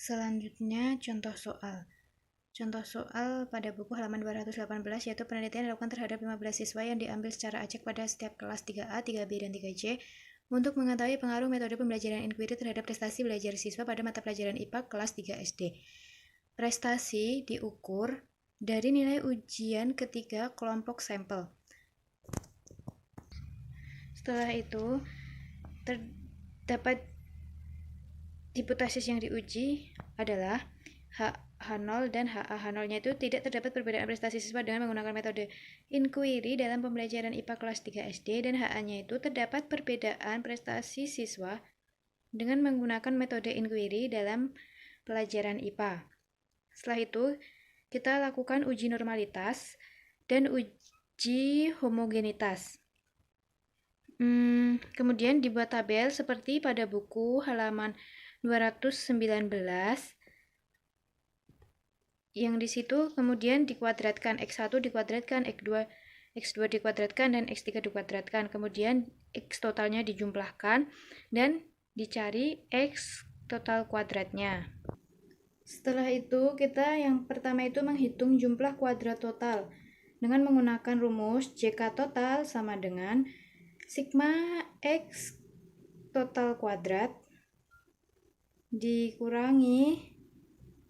Selanjutnya contoh soal. Contoh soal pada buku halaman 218 yaitu penelitian dilakukan terhadap 15 siswa yang diambil secara acak pada setiap kelas 3A, 3B, dan 3C untuk mengetahui pengaruh metode pembelajaran inquiry terhadap prestasi belajar siswa pada mata pelajaran IPA kelas 3 SD. Prestasi diukur dari nilai ujian ketiga kelompok sampel. Setelah itu, terdapat hipotesis yang diuji adalah H0 dan HA. H0-nya itu tidak terdapat perbedaan prestasi siswa dengan menggunakan metode inquiry dalam pembelajaran IPA kelas 3 SD, dan HA-nya itu terdapat perbedaan prestasi siswa dengan menggunakan metode inquiry dalam pelajaran IPA. Setelah itu, kita lakukan uji normalitas dan uji homogenitas. Kemudian dibuat tabel seperti pada buku halaman 219 yang di situ kemudian dikuadratkan, X1 dikuadratkan, X2 dikuadratkan, dan X3 dikuadratkan. Kemudian X totalnya dijumlahkan dan dicari X total kuadratnya. Setelah itu kita yang pertama itu menghitung jumlah kuadrat total dengan menggunakan rumus JK total sama dengan sigma X total kuadrat dikurangi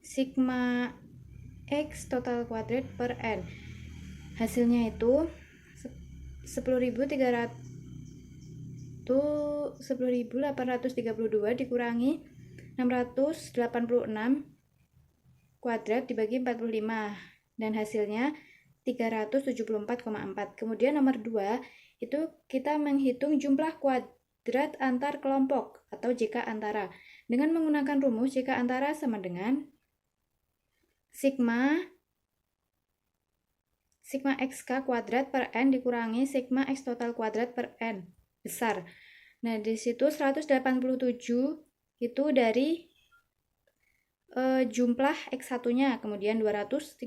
sigma X total kuadrat per N. Hasilnya itu 10.832 dikurangi 686 kuadrat dibagi 45, dan hasilnya 374,4. Kemudian nomor 2 itu kita menghitung jumlah kuadrat antar kelompok atau JK antara dengan menggunakan rumus JK antara sama dengan sigma XK kuadrat per N dikurangi sigma X total kuadrat per N besar. Nah, di situ 187 itu dari jumlah X1-nya, kemudian 236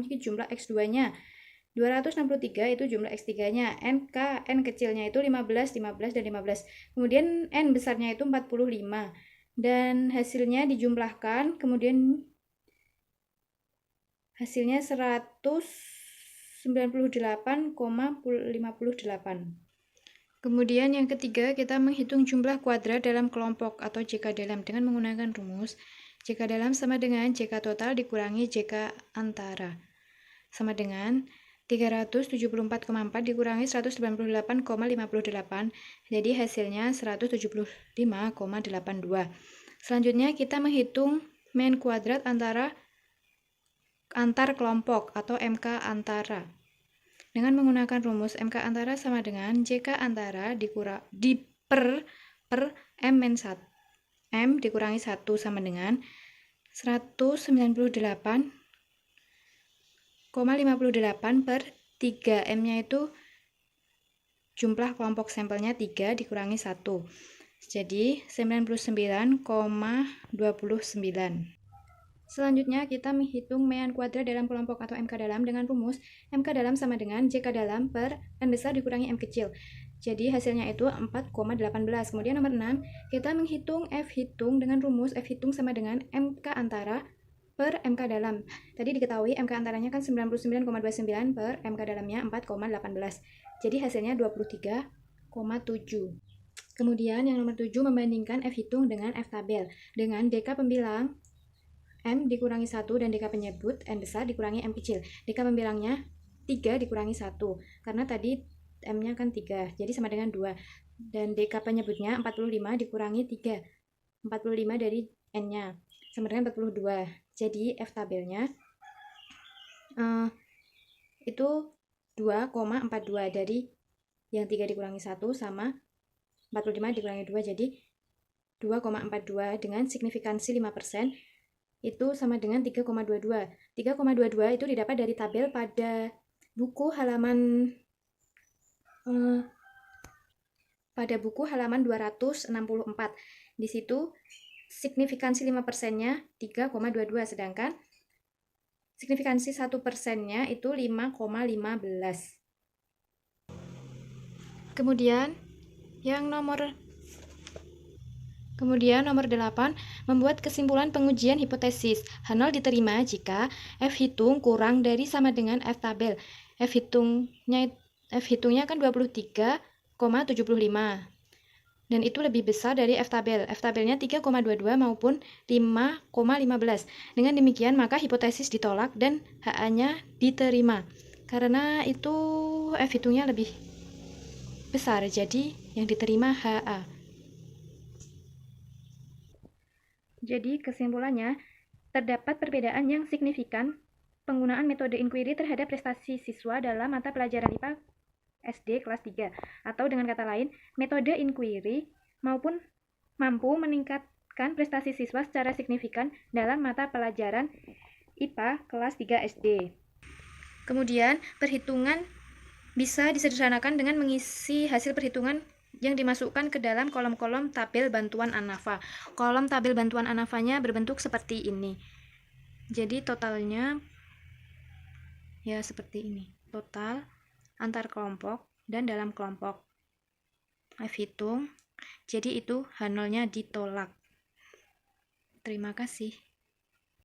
itu jumlah X2-nya, 263 itu jumlah X3-nya, N kecilnya itu 15, 15, dan 15. Kemudian N besarnya itu 45. Dan hasilnya dijumlahkan, kemudian hasilnya 198,58. Kemudian yang ketiga, kita menghitung jumlah kuadrat dalam kelompok atau JK dalam dengan menggunakan rumus JK dalam sama dengan JK total dikurangi JK antara sama dengan 374,4 dikurangi 198,58. Jadi hasilnya 175,82. Selanjutnya kita menghitung mean kuadrat antar kelompok atau MK antara dengan menggunakan rumus MK antara sama dengan JK antara per M min 1 M dikurangi 1 sama dengan 198,58 per 3. M-nya itu jumlah kelompok sampelnya 3 dikurangi 1. Jadi 99,29. Selanjutnya kita menghitung mean kuadrat dalam kelompok atau MK dalam dengan rumus MK dalam sama dengan JK dalam per N besar dikurangi M kecil. Jadi hasilnya itu 4,18. Kemudian nomor 6, kita menghitung F hitung dengan rumus F hitung sama dengan MK antara per MK dalam. Tadi diketahui MK antaranya kan 99,29 per MK dalamnya 4,18. Jadi hasilnya 23,7. Kemudian yang nomor 7, membandingkan F hitung dengan F tabel dengan DK pembilang M dikurangi 1 dan DK penyebut N besar dikurangi M kecil. DK pembilangnya 3 dikurangi 1 karena tadi M-nya kan 3, jadi sama dengan 2. Dan DK penyebutnya 45 dikurangi 3. 45 dari N-nya sama dengan 42. Jadi F tabelnya itu 2,42 dari yang 3 dikurangi 1 sama 45 dikurangi 2, jadi 2,42 dengan signifikansi 5%. Itu sama dengan 3,22. 3,22 itu didapat dari tabel pada buku halaman 264. Di situ signifikansi 5%-nya 3,22, sedangkan signifikansi 1%-nya itu 5,15. Kemudian yang nomor Kemudian nomor 8, membuat kesimpulan pengujian hipotesis. H0 diterima jika F hitung kurang dari sama dengan F tabel. F hitungnya kan 23,75. Dan itu lebih besar dari F tabel. F tabelnya 3,22 maupun 5,15. Dengan demikian maka hipotesis ditolak dan HA-nya diterima. Karena itu F hitungnya lebih besar, jadi yang diterima HA. Jadi kesimpulannya, terdapat perbedaan yang signifikan penggunaan metode inquiry terhadap prestasi siswa dalam mata pelajaran IPA SD kelas 3. Atau dengan kata lain, metode inquiry mampu meningkatkan prestasi siswa secara signifikan dalam mata pelajaran IPA kelas 3 SD. Kemudian, perhitungan bisa disederhanakan dengan mengisi hasil perhitungan yang dimasukkan ke dalam kolom-kolom tabel bantuan ANAFA. Kolom tabel bantuan ANAFA-nya berbentuk seperti ini. Jadi totalnya ya seperti ini. Total antar kelompok dan dalam kelompok. F hitung. Jadi itu H0-nya ditolak. Terima kasih.